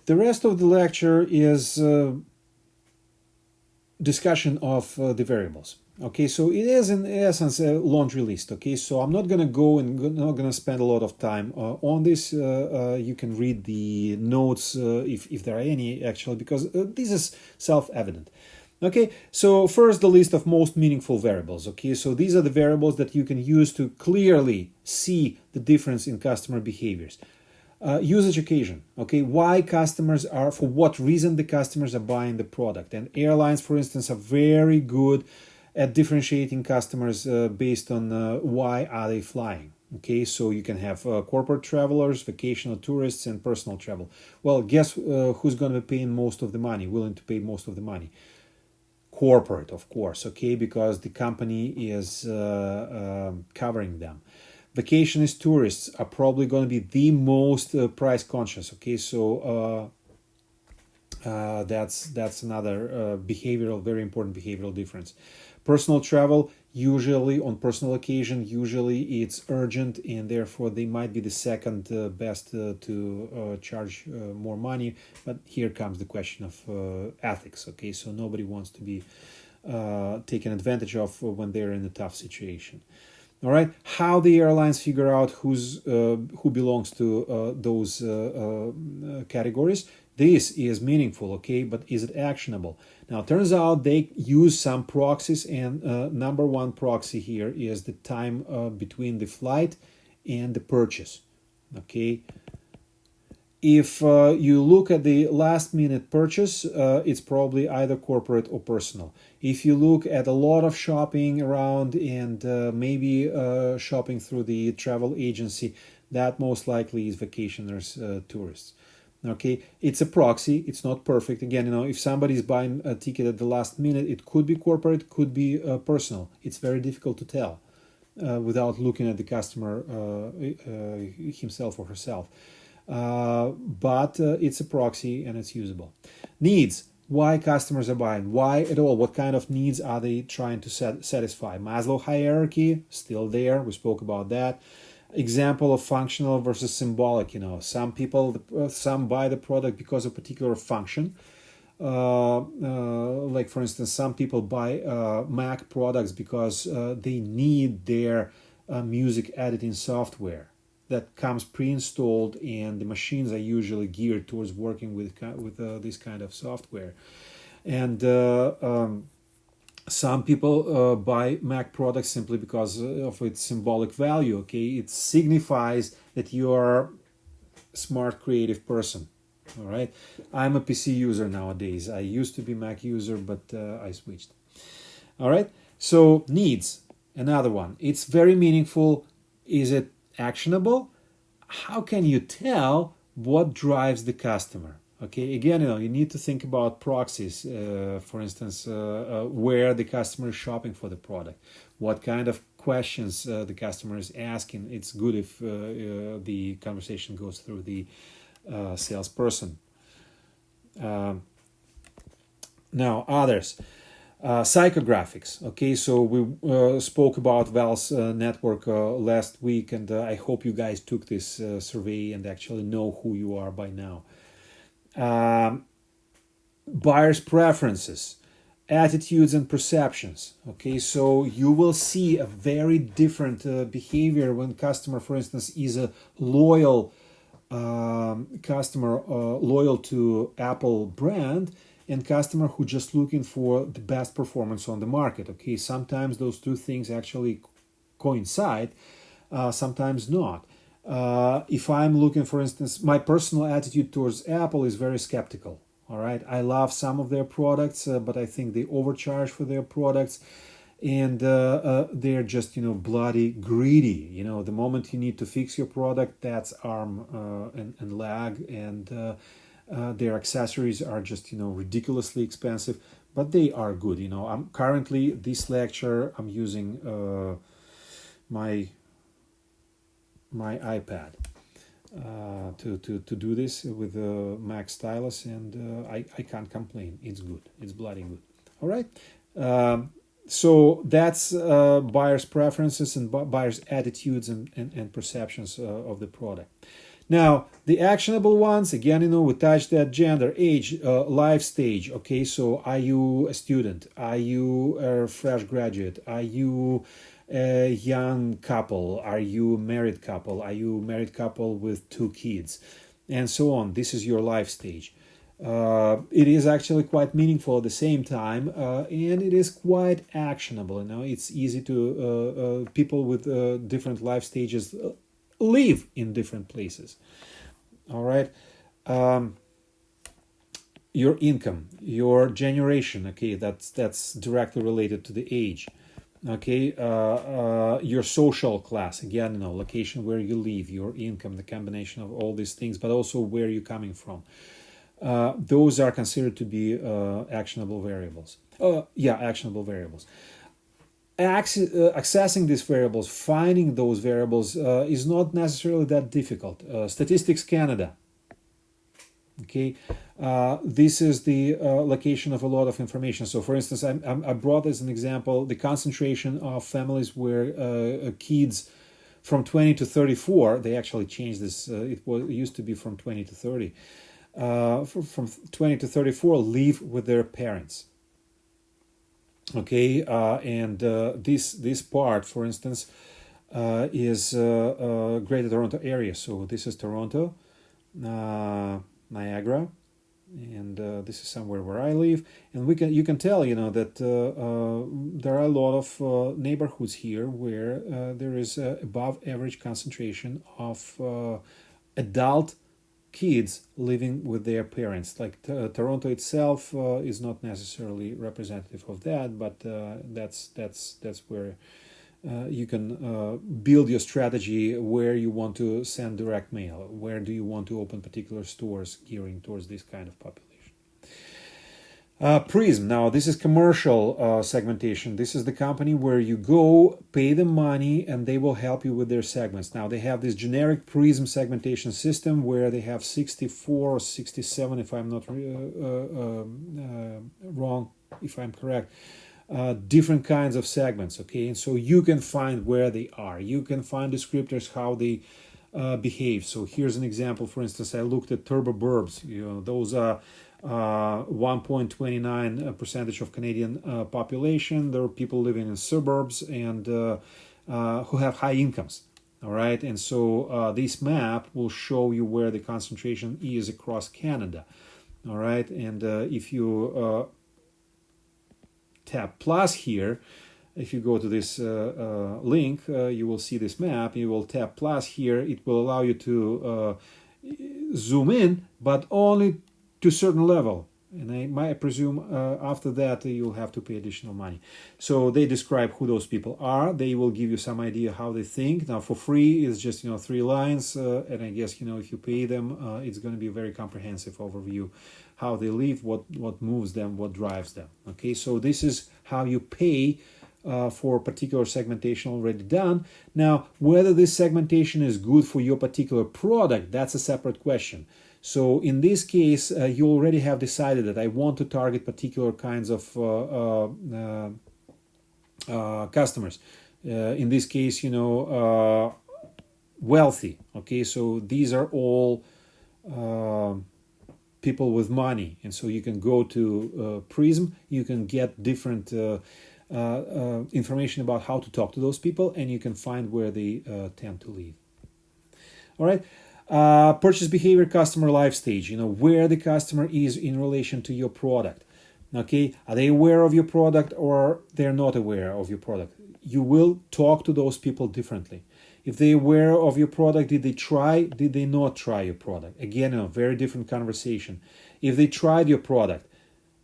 The rest of the lecture is discussion of the variables. Okay, so it is in essence a laundry list. Okay, so I'm not gonna go and not gonna spend a lot of time on this. You can read the notes if there are any actually, because this is self-evident. Okay, so first the list of most meaningful variables. Okay, so these are the variables that you can use to clearly see the difference in customer behaviors. Usage occasion, okay, why customers are, for what reason the customers are buying the product. And airlines, for instance, are very good at differentiating customers based on why are they flying. Okay, so you can have corporate travelers, vacational tourists, and personal travel. Well, guess who's going to be paying most of the money, willing to pay most of the money? Corporate, of course, okay, because the company is covering them. Vacationist tourists are probably going to be the most price conscious. Okay, so that's another very important behavioral difference. Personal travel, usually on personal occasion, usually it's urgent, and therefore they might be the second best to charge more money. But here comes the question of ethics. Okay, so nobody wants to be taken advantage of when they're in a tough situation. All right, how the airlines figure out who belongs to those categories. This is meaningful, okay, but is it actionable? Now, it turns out they use some proxies, and number one proxy here is the time between the flight and the purchase, okay? If you look at the last minute purchase, it's probably either corporate or personal. If you look at a lot of shopping around and maybe shopping through the travel agency, that most likely is vacationers, tourists. Okay, it's a proxy. It's not perfect. Again, if somebody's buying a ticket at the last minute, it could be corporate, could be personal. It's very difficult to tell without looking at the customer himself or herself. But it's a proxy and it's usable. Needs. Why customers are buying? Why at all? What kind of needs are they trying to satisfy? Maslow hierarchy, still there. We spoke about that. Example of functional versus symbolic. Some people, some buy the product because of particular function. Like for instance, some people buy Mac products because they need their music editing software that comes pre-installed, and the machines are usually geared towards working with this kind of software. And some people buy Mac products simply because of its symbolic value. Okay, it signifies that you are a smart, creative person. All right, I'm a PC user nowadays. I used to be Mac user, but I switched. All right, so needs, another one. It's very meaningful. Is it actionable? How can you tell what drives the customer? Okay, again, you need to think about proxies. For instance, where the customer is shopping for the product, what kind of questions the customer is asking. It's good if the conversation goes through the salesperson. Now, others. Psychographics. Okay, so we spoke about Val's network last week, and I hope you guys took this survey and actually know who you are by now. Buyers' preferences, attitudes and perceptions. Okay, so you will see a very different behavior when customer, for instance, is a loyal customer, loyal to Apple brand, and customer who just looking for the best performance on the market. Okay, sometimes those two things actually coincide, sometimes not. If I'm looking, for instance, my personal attitude towards Apple is very skeptical. All right, I love some of their products, but I think they overcharge for their products, and they're just bloody greedy. The moment you need to fix your product, that's arm and leg, and their accessories are just ridiculously expensive, but they are good. I'm currently this lecture I'm using my iPad to do this with the Mac stylus, and I can't complain. It's good. It's bloody good. All right. So that's buyers' preferences and buyers' attitudes and perceptions of the product. Now, the actionable ones, again, we touched that: gender, age, life stage. Okay, so are you a student? Are you a fresh graduate? Are you a young couple? Are you a married couple? Are you a married couple with 2 kids? And so on. This is your life stage. It is actually quite meaningful at the same time, and it is quite actionable. It's easy to people with different life stages live in different places. All right. Your income, your generation. Okay, that's directly related to the age. Okay, your social class, again, location where you live, your income, the combination of all these things, but also where you're coming from. Those are considered to be actionable variables. Actionable variables. Accessing these variables, finding those variables is not necessarily that difficult. Statistics Canada. Okay, this is the location of a lot of information. So, for instance, I brought as an example the concentration of families where kids from 20 to 34. They actually changed this. It used to be from 20 to 30. From 20 to 34 live with their parents. Okay, and this part, for instance, is Greater Toronto area. So this is Toronto, Niagara, and this is somewhere where I live. And you can tell, that there are a lot of neighborhoods here where there is above average concentration of adult kids living with their parents. Like Toronto itself is not necessarily representative of that, but that's where you can build your strategy, where you want to send direct mail, where do you want to open particular stores gearing towards this kind of population. Prism. Now, this is commercial segmentation. This is the company where you go, pay them money, and they will help you with their segments. Now, they have this generic Prism segmentation system where they have 64 or 67, if I'm not wrong, if I'm correct, different kinds of segments. Okay, and so you can find where they are. You can find descriptors how they behave. So here's an example. For instance, I looked at turbo burbs. Those are 1.29% of Canadian population. There are people living in suburbs and who have high incomes. All right, and so this map will show you where the concentration is across Canada. All right, and if you tap plus here, if you go to this link, you will see this map. You will tap plus here. It will allow you to zoom in, but only to a certain level, and I might presume after that you'll have to pay additional money. So they describe who those people are. They will give you some idea how they think. Now, for free it's just 3 lines, and I guess if you pay them, it's going to be a very comprehensive overview how they live, what moves them, what drives them. Okay, so this is how you pay for particular segmentation already done. Now, whether this segmentation is good for your particular product, that's a separate question. So in this case, you already have decided that I want to target particular kinds of customers. In this case, wealthy. Okay, so these are all people with money, and so you can go to Prism. You can get different information about how to talk to those people, and you can find where they tend to live. All right. Purchase behavior, customer life stage, where the customer is in relation to your product. Okay, are they aware of your product or they're not aware of your product? You will talk to those people differently. If they're aware of your product, did they not try your product? Again, a very different conversation. If they tried your product,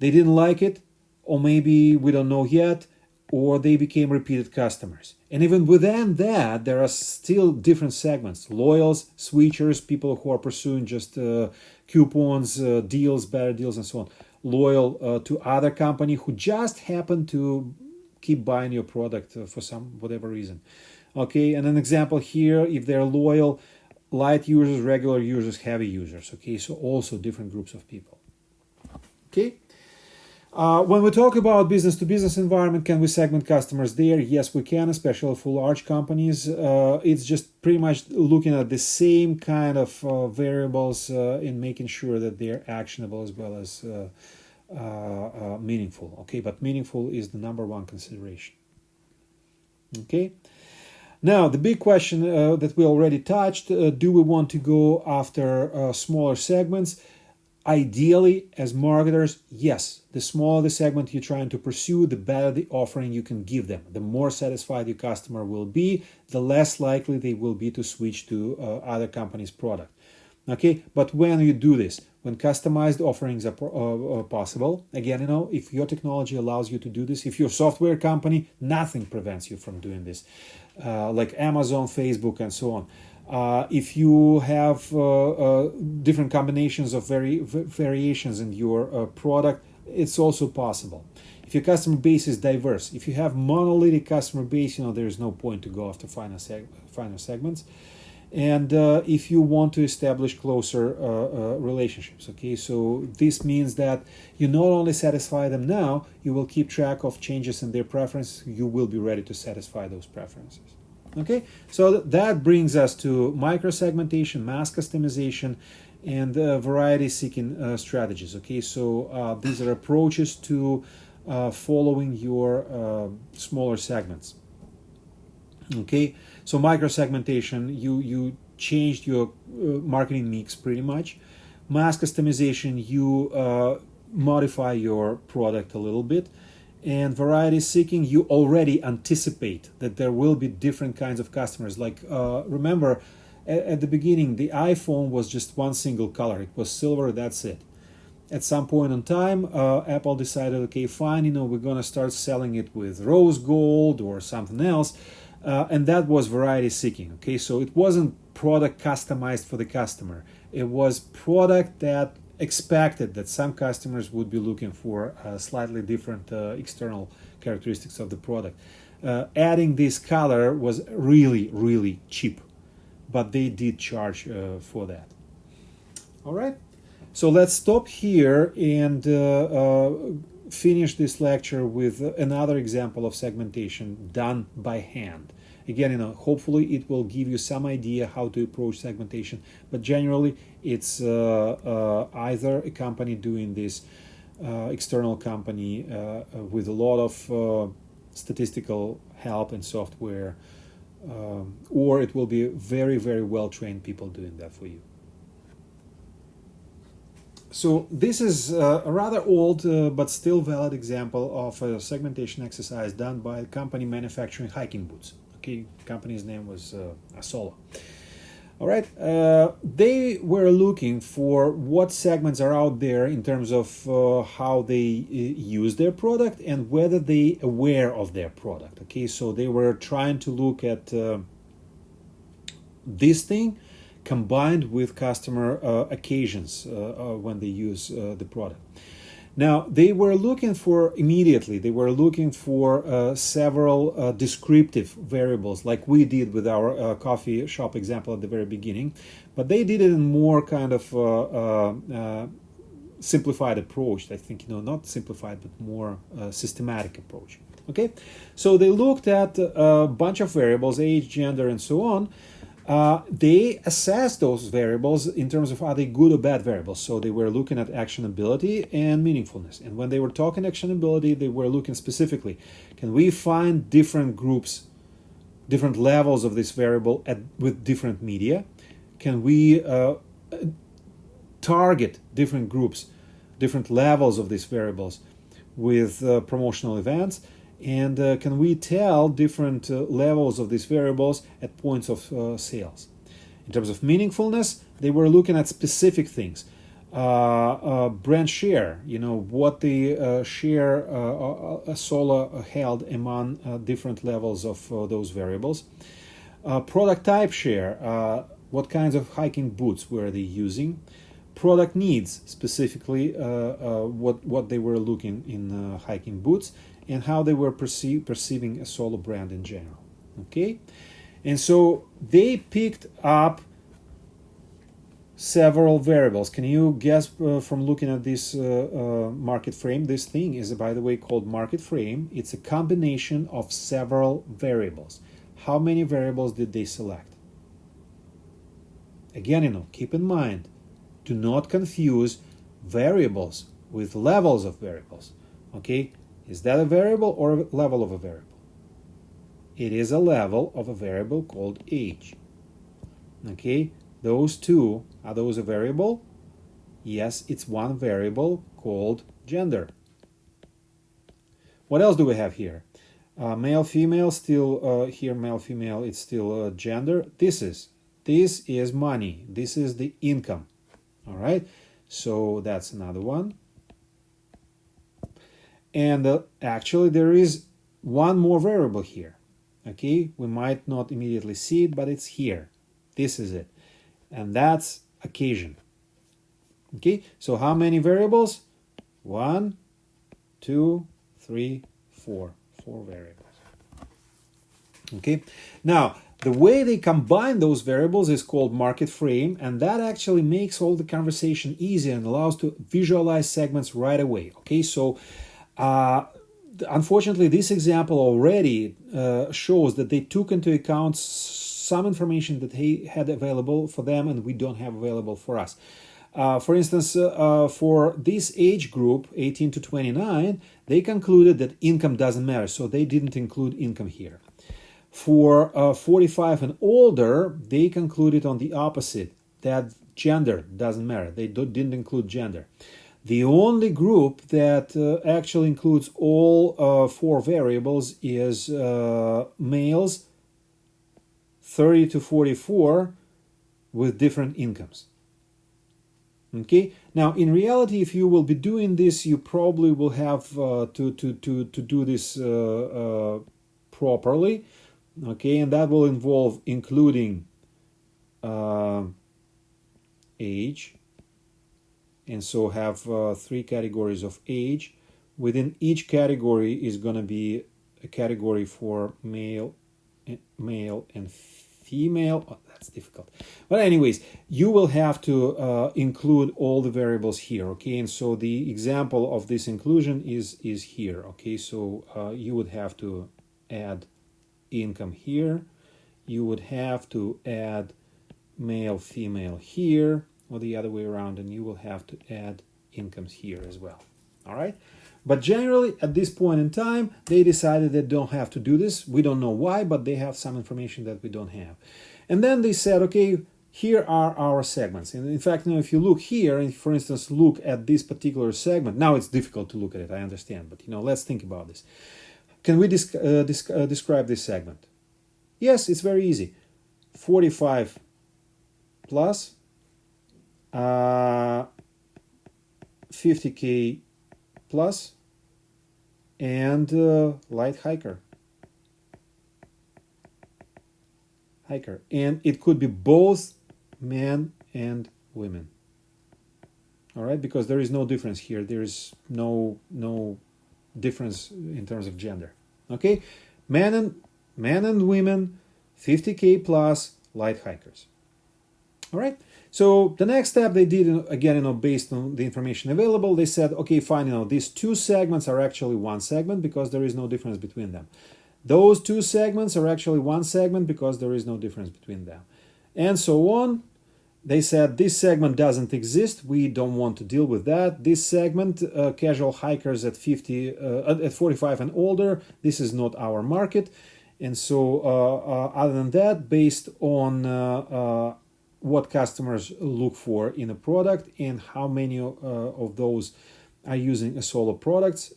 they didn't like it, or maybe we don't know yet, or they became repeated customers. And even within that, there are still different segments: loyals, switchers, people who are pursuing just coupons, deals, better deals, and so on. Loyal to other company who just happen to keep buying your product for whatever reason. Okay, and an example here: if they're loyal, light users, regular users, heavy users. Okay, so also different groups of people. Okay. When we talk about business-to-business environment, can we segment customers there? Yes, we can, especially for large companies. It's just pretty much looking at the same kind of variables in making sure that they're actionable as well as meaningful. Okay, but meaningful is the number one consideration. Okay. Now, the big question that we already touched, do we want to go after smaller segments? Ideally, as marketers, yes. The smaller the segment you're trying to pursue, the better the offering you can give them. The more satisfied your customer will be, the less likely they will be to switch to other companies' product. Okay, but when you do this, when customized offerings are possible, again, if your technology allows you to do this, if you're a software company, nothing prevents you from doing this, like Amazon, Facebook, and so on. If you have different combinations of variations in your product, it's also possible. If your customer base is diverse, if you have monolithic customer base, there is no point to go after finer segments. And if you want to establish closer relationships, okay, so this means that you not only satisfy them now, you will keep track of changes in their preferences. You will be ready to satisfy those preferences. Okay, so that brings us to micro-segmentation, mass customization, and variety-seeking strategies. Okay, so these are approaches to following your smaller segments. Okay, so micro-segmentation, you changed your marketing mix pretty much. Mass customization, you modify your product a little bit. And variety seeking, you already anticipate that there will be different kinds of customers. Like remember, at the beginning, the iPhone was just one single color. It was silver, that's it. At some point in time, Apple decided, okay, fine, we're going to start selling it with rose gold or something else. And that was variety seeking. Okay, so it wasn't product customized for the customer. It was product that expected that some customers would be looking for slightly different external characteristics of the product. Adding this color was really, really cheap, but they did charge for that. All right, so let's stop here and finish this lecture with another example of segmentation done by hand. Again, hopefully it will give you some idea how to approach segmentation, but generally it's either a company doing this, external company with a lot of statistical help and software, or it will be very, very well-trained people doing that for you. So this is a rather old but still valid example of a segmentation exercise done by a company manufacturing hiking boots. Okay, company's name was Asola. All right, they were looking for what segments are out there in terms of how they use their product and whether they aware of their product. Okay, so they were trying to look at this thing combined with customer occasions when they use the product. Now, they were looking for several descriptive variables like we did with our coffee shop example at the very beginning, but they did it in more kind of simplified approach. I think, not simplified, but more systematic approach. Okay, so they looked at a bunch of variables, age, gender, and so on. They assessed those variables in terms of are they good or bad variables. So they were looking at actionability and meaningfulness. And when they were talking actionability, they were looking specifically, can we find different groups, different levels of this variable with different media? Can we target different groups, different levels of these variables with promotional events? And can we tell different levels of these variables at points of sales? In terms of meaningfulness, they were looking at specific things. Brand share, what the share Sola held among different levels of those variables. Product type share, what kinds of hiking boots were they using? Product needs, specifically what they were looking in hiking boots, and how they were perceiving a Solo brand in general. Okay, and so they picked up several variables. Can you guess from looking at this market frame? This thing is, by the way, called market frame. It's a combination of several variables. How many variables did they select? Again, keep in mind, do not confuse variables with levels of variables. Okay, is that a variable or a level of a variable? It is a level of a variable called age. Okay, those two, are those a variable? Yes, it's one variable called gender. What else do we have here? Male, female, still here male, female, it's still gender. This is money. This is the income. All right, so that's another one. And actually there is one more variable here. Okay, we might not immediately see it, but it's here. This is it. And that's occasion. Okay, so how many variables? 1, 2, 3, 4. 4 variables. Okay, now the way they combine those variables is called market frame, and that actually makes all the conversation easy and allows to visualize segments right away. Okay, so unfortunately this example already shows that they took into account some information that they had available for them and we don't have available for us. For instance, for this age group, 18 to 29, they concluded that income doesn't matter, so they didn't include income here. For 45 and older, they concluded on the opposite, that gender doesn't matter. They didn't include gender. The only group that actually includes all 4 variables is males 30 to 44 with different incomes. Okay, now in reality, if you will be doing this, you probably will have to do this properly. Okay, and that will involve including age, and so have 3 categories of age. Within each category is going to be a category for male and female. Oh, that's difficult. But anyways, you will have to include all the variables here. Okay, and so the example of this inclusion is here. Okay, so you would have to add income here. You would have to add male, female here, or the other way around, and you will have to add incomes here as well. All right. But generally, at this point in time, they decided they don't have to do this. We don't know why, but they have some information that we don't have. And then they said, okay, here are our segments. And in fact, now if you look here, and for instance, look at this particular segment, now it's difficult to look at it, I understand, but let's think about this. Can we describe this segment? Yes, it's very easy. 45 plus 50K plus and light hiker. And it could be both men and women. All right, because there is no difference here. There is no difference in terms of gender. Okay, men and women, 50K plus, light hikers. All right. So the next step they did, again, based on the information available, they said, okay, fine, these 2 segments are actually one segment because there is no difference between them. Those 2 segments are actually one segment because there is no difference between them. And so on. They said this segment doesn't exist. We don't want to deal with that. This segment, casual hikers at 45 and older, this is not our market. And so other than that, based on what customers look for in a product and how many of those are using a solo products,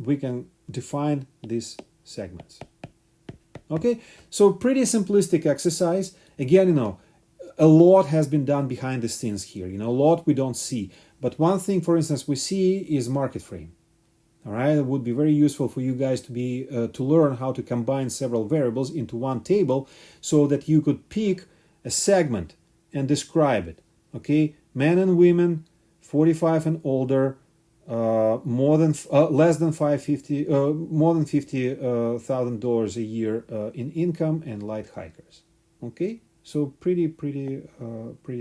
we can define these segments. Okay, so pretty simplistic exercise. Again, a lot has been done behind the scenes here. A lot we don't see. But one thing, for instance, we see is market frame. All right, it would be very useful for you guys to learn how to combine several variables into one table so that you could pick a segment and describe it. Okay, men and women, 45 and older, more than $50,000 a year in income, and light hikers. Okay, so pretty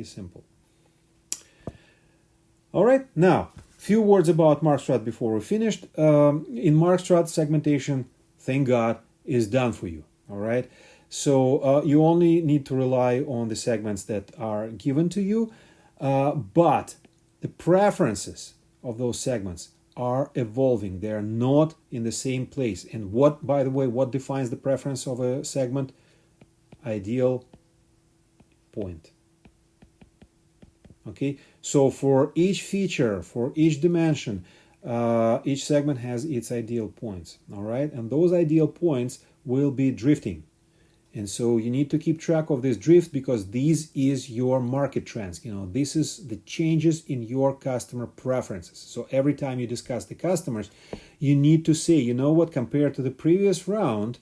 simple. All right, now few words about Markstrat before we finished. In Markstrat, segmentation, thank God, is done for you. All right, so you only need to rely on the segments that are given to you, but the preferences of those segments are evolving. They are not in the same place. And what, by the way, what defines the preference of a segment? Ideal point. Okay, so for each feature, for each dimension, each segment has its ideal points. All right, and those ideal points will be drifting. And so you need to keep track of this drift because this is your market trends. This is the changes in your customer preferences. So every time you discuss the customers, you need to say, you know what, compared to the previous round,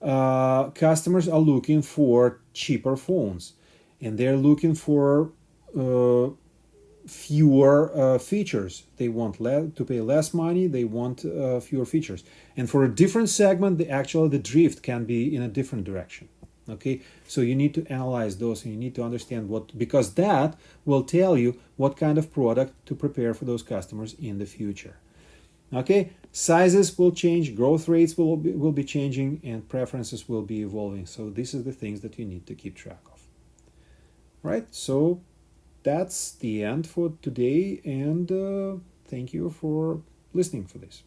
customers are looking for cheaper phones and they're looking for fewer features. They want to pay less money. They want fewer features. And for a different segment, the drift can be in a different direction. Okay, so you need to analyze those and you need to understand because that will tell you what kind of product to prepare for those customers in the future. Okay, sizes will change, growth rates will be changing, and preferences will be evolving. So these are the things that you need to keep track of. Right, so that's the end for today, and thank you for listening for this.